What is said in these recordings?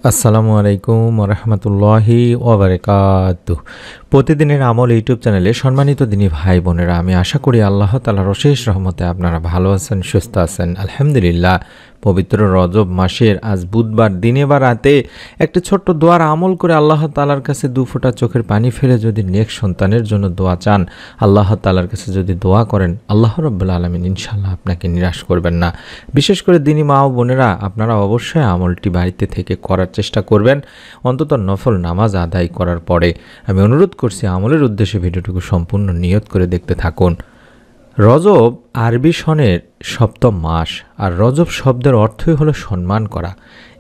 আসসালামু আলাইকুম রহমতুল্লাহি ওবরাকাতুহ। প্রতিদিনের আমল ইউটিউব চ্যানেলে সম্মানিত দিনী ভাই বোনেরা, আমি আশা করি আল্লাহ তাআলার অশেষ রহমতে আপনারা ভালো আছেন, সুস্থ আছেন। আলহামদুলিল্লাহ। পবিত্র রজব মাসের আজ বুধবার দিনে বা রাতে একটি ছোট্ট দোয়ার আমল করে আল্লাহ তাআলার কাছে দু ফোঁটা চোখের পানি ফেলে যদি নেক সন্তানের জন্য দোয়া চান, আল্লাহ তাআলার কাছে যদি দোয়া করেন, আল্লাহ রাব্বুল আলামিন ইনশাআল্লাহ আপনাকে নিরাশ করবেন না। বিশেষ করে দিনী মা ও বোনেরা, আপনারা অবশ্যই আমলটি বাড়িতে থেকে করার চেষ্টা করবেন, অন্তত নফল নামাজ আদায় করার পরে। আমি অনুরোধ করছি, আমলের উদ্দেশ্যে ভিডিওটুকু সম্পূর্ণ নিয়ত করে দেখতে থাকুন। রজব আরবি সনের সপ্তম মাস, আর রজব শব্দের অর্থই হলো সম্মান করা।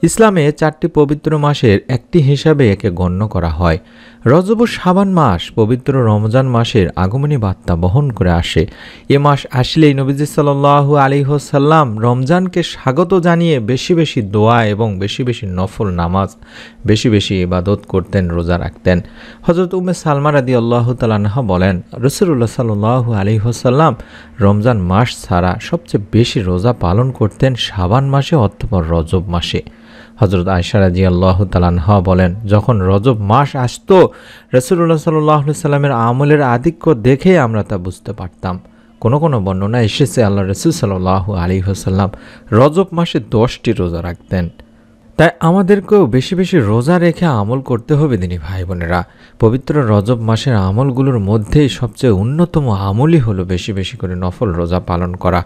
ইসলামে 4টি পবিত্র মাসের একটি হিসাবে একে গণ্য করা হয়। রজব ও শাবান মাস পবিত্র রমজান মাসের আগমনী বার্তা বহন করে আসে। এ মাস আসলেই নবীজি সাল্লাল্লাহু আলাইহি ওয়াসাল্লাম রমজানকে স্বাগত জানিয়ে বেশি বেশি দোয়া এবং বেশি বেশি নফল নামাজ, বেশি বেশি ইবাদত করতেন, রোজা রাখতেন। হযরত উম্মে সালমা রাদিয়াল্লাহু তাআলা আনহা বলেন, রাসূলুল্লাহ সাল্লাল্লাহু আলাইহি ওয়াসাল্লাম রমজান মাস ছাড়া সবচেয়ে বেশি রোজা পালন করতেন শাবান মাসে অথবা রজব মাসে। হযরত আয়েশা রাদিয়াল্লাহু তাআলা আনহা বলেন, যখন রজব মাস আসতো, রাসূলুল্লাহ সাল্লাল্লাহু আলাইহি সাল্লামের আমলের আধিক্য দেখে আমরা তা বুঝতে পারতাম। কোনো কোনো বর্ণনা এসেছে আল্লাহ রাসূল সাল্লাল্লাহু আলাইহি ওয়াসাল্লাম রজব মাসে 10টি রোজা রাখতেন। তাই আমাদেরকেও বেশি বেশি রোজা রেখে আমল করতে হবে দিনী ভাই বোনেরা। পবিত্র রজব মাসের আমলগুলোর মধ্যেই সবচেয়ে অন্যতম আমলই হলো বেশি বেশি করে নফল রোজা পালন করা।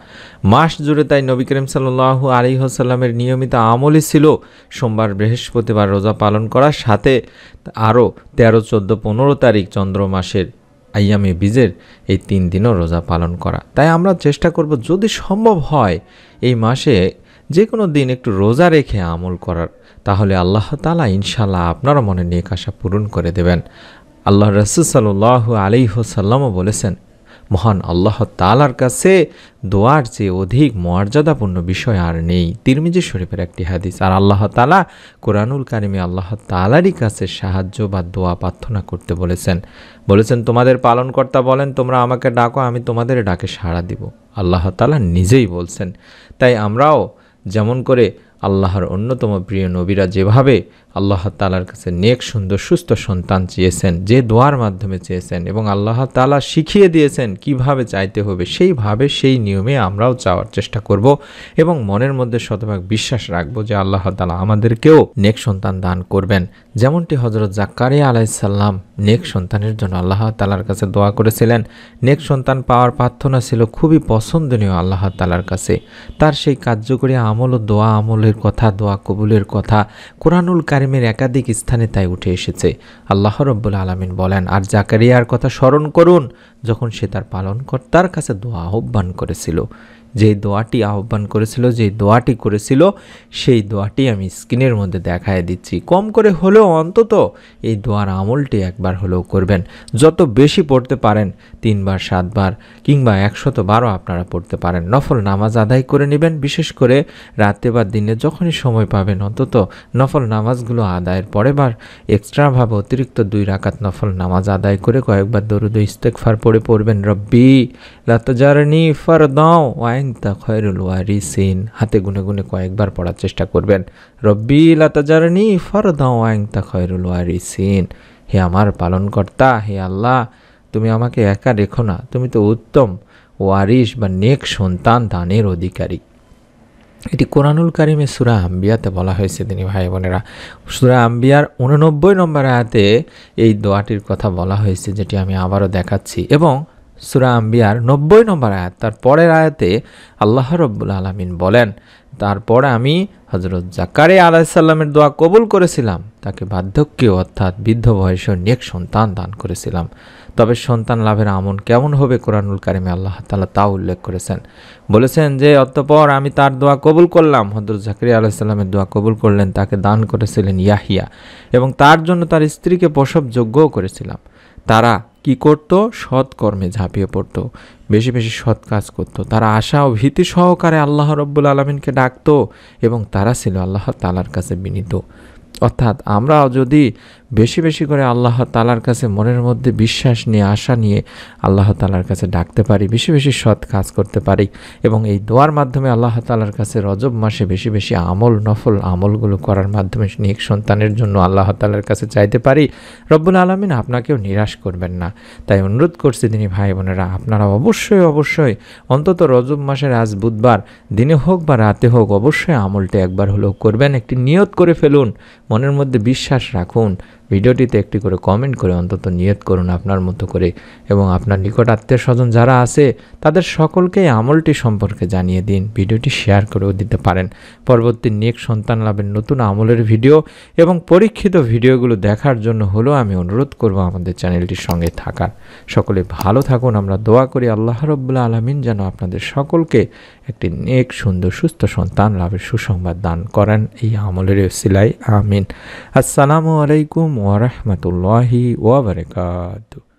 মাস জুড়ে তাই নবী করিম সাল্লাল্লাহু আলাইহি ওয়াসাল্লামের নিয়মিত আমলই ছিল সোমবার, বৃহস্পতিবার রোজা পালন করার সাথে আরও 13, 14, 15 তারিখ চন্দ্র মাসের আইয়ামে বীজের এই 3 দিনও রোজা পালন করা। তাই আমরা চেষ্টা করব যদি সম্ভব হয় এই মাসে যে কোনো দিন একটু রোজা রেখে আমল করার, তাহলে আল্লাহ তাআলা ইনশাআল্লাহ আপনার মনে নেক আশা পূরণ করে দেবেন। আল্লাহ রাসূল সাল্লাল্লাহু আলাইহি ওয়াসাল্লামও বলেছেন, মহান আল্লাহ তাআলার কাছে দোয়ার চেয়ে অধিক মর্যাদাপূর্ণ বিষয় আর নেই। তিরমিজি শরীফের একটি হাদিস। আর আল্লাহ তাআলা কোরআনুল কারিমে আল্লাহ তাআলারই কাছে সাহায্য বা দোয়া প্রার্থনা করতে বলেছেন, তোমাদের পালনকর্তা বলেন, তোমরা আমাকে ডাকো, আমি তোমাদের ডাকে সাড়া দিব। আল্লাহ তাআলা নিজেই বলছেন। তাই আমরাও যেমন করে আল্লাহর অন্যতম প্রিয় নবীরা যেভাবে আল্লাহ তাআলার কাছে নেক, সুন্দর, সুস্থ সন্তান চেয়েছেন, যে দোয়ার মাধ্যমে চেয়েছেন এবং আল্লাহ তাআলা শিখিয়ে দিয়েছেন কিভাবে চাইতে হবে, সেইভাবে সেই নিয়মে আমরাও চাওয়ার চেষ্টা করব এবং মনের মধ্যে শতভাগ বিশ্বাস রাখব যে আল্লাহ তাআলা আমাদেরকেও নেক সন্তান দান করবেন। যেমনটি হযরত জাকারিয়া আলাইহিস সালাম নেক সন্তানের জন্য আল্লাহ তাআলার কাছে দোয়া করেছিলেন। নেক সন্তান পাওয়ার প্রার্থনা ছিল খুবই পছন্দনীয় আল্লাহ তাআলার কাছে। তার সেই কার্যকরী আমল ও দোয়া আমলের কথা, দোয়া কবুলের কথা কোরআনুল কারিমের একাধিক স্থানে তাই উঠে এসেছে। আল্লাহ রাব্বুল আলামিন বলেন, আর জাকারিয়ার কথা স্মরণ করুন যখন সে তার পালনকর্তার কাছে দোয়া আহ্বান করেছিল। যেই দোয়াটি আহ্বান করেছিল, যেই দোয়াটি করেছিল, সেই দোয়াটি আমি স্ক্রিনের মধ্যে দেখায় দিচ্ছি। কম করে হলেও অন্তত এই দোয়ার আমলটি একবার হলেও করবেন। যত বেশি পড়তে পারেন, 3 বার, 7 বার কিংবা 112ও আপনারা পড়তে পারেন। নফল নামাজ আদায় করে নেবেন। বিশেষ করে রাতে বা দিনে যখনই সময় পাবেন, অন্তত নফল নামাজগুলো আদায়ের পরে বার এক্সট্রাভাবে অতিরিক্ত 2 রাকাত নফল নামাজ আদায় করে কয়েকবার দরুদ ও ইস্তেগফার পড়বেন। রব্বি লা তাজারনি ফারদাও ওয়া আনতা খায়রুল ওয়ারিসিন। হাতে গুনে গুনে কয়েকবার পড়ার চেষ্টা করবেন। রব্বি লা তাজারনি ফারদাও ওয়া আনতা খায়রুল ওয়ারিসিন। হে আমার পালনকর্তা, হে আল্লাহ, তুমি আমাকে একা রেখো না, তুমি তো উত্তম ওয়ারিস বা নেক সন্তান দানের অধিকারী। এটি কোরআনুল কারিমে সূরা আম্বিয়াতে বলা হয়েছে দিনী ভাই বোনেরা। সূরা আম্বিয়ার 89 নম্বর আয়াতে এই দোয়াটির কথা বলা হয়েছে, যেটি আমি আবারও দেখাচ্ছি। এবং সূরা আম্বিয়ার 90 নম্বর আয়াত, তার পরের আয়াতে আল্লাহ রাব্বুল আলামিন বলেন, তারপরে আমি হযরত জাকারিয়া আলাইহিস সালামের দোয়া কবুল করেছিলাম, তাকে বার্ধক্যে অর্থাৎ বৃদ্ধ বয়সে নেক সন্তান দান করেছিলাম। তবে সন্তান লাভের আমল কেমন হবে কোরআনুল কারিমে আল্লাহ তাআলা তা উল্লেখ করেছেন। বলেছেন যে অতঃপর আমি তার দোয়া কবুল করলাম। হযরত জাকারিয়া আলাইহিস সালামের দোয়া কবুল করলেন, তাকে দান করেছিলেন ইয়াহিয়া এবং তার জন্য তার স্ত্রীকে প্রসবযোগ্যও করেছিলাম। তারা কি করত? সৎ কর্মে ঝাঁপিয়ে পড়ত, বেশি বেশি সৎ কাজ করত। তারা আশা ও ভীতি সহকারে আল্লাহ রাব্বুল আলামিনকে ডাকত এবং তারা ছিল আল্লাহ তাআলার কাছে বিনীত। অর্থাৎ আমরাও যদি বেশি বেশি করে আল্লাহ তাআলার কাছে মনের মধ্যে বিশ্বাস নিয়ে আশা নিয়ে আল্লাহ তাআলার কাছে ডাকতে পারি, বেশি বেশি সৎ কাজ করতে পারি এবং এই দোয়ার মাধ্যমে আল্লাহ তাআলার কাছে রজব মাসে বেশি বেশি নফল আমলগুলো করার মাধ্যমে নেক সন্তানের জন্য আল্লাহ তাআলার কাছে চাইতে পারি, রব্বুল আলামিন আপনাকেও নিরাশ করবেন না। তাই অনুরোধ করছি দিনী ভাই বোনেরা, আপনারা অবশ্যই অন্তত রজব মাসের আজ বুধবার দিনে হোক বা রাতে হোক অবশ্যই আমলটি একবার হলেও করবেন। একটি নিয়ত করে ফেলুন, মনের মধ্যে বিশ্বাস রাখুন, ভিডিওটিতে একটি করে কমেন্ট করে অন্তত নিয়ত করুন আপনার মতো করে এবং আপনার নিকট আত্মীয় স্বজন যারা আছে তাদের সকলকেই আমলটি সম্পর্কে জানিয়ে দিন, ভিডিওটি শেয়ার করেও দিতে পারেন। পরবর্তী নেক সন্তান লাভের নতুন আমলের ভিডিও এবং পরীক্ষিত ভিডিওগুলো দেখার জন্য হলেও আমি অনুরোধ করব আমাদের চ্যানেলটির সঙ্গে থাকার। সকলে ভালো থাকুন, আমরা দোয়া করি আল্লাহ রাব্বুল আলামিন যেন আপনাদের সকলকে একটি নেক সুন্দর সুস্থ সন্তান লাভের সুসংবাদ দান করেন এই আমলের ওসিলায়, আমিন। আসসালামু আলাইকুম ওয়া রাহমাতুল্লাহি ওয়া বারাকাতুহু।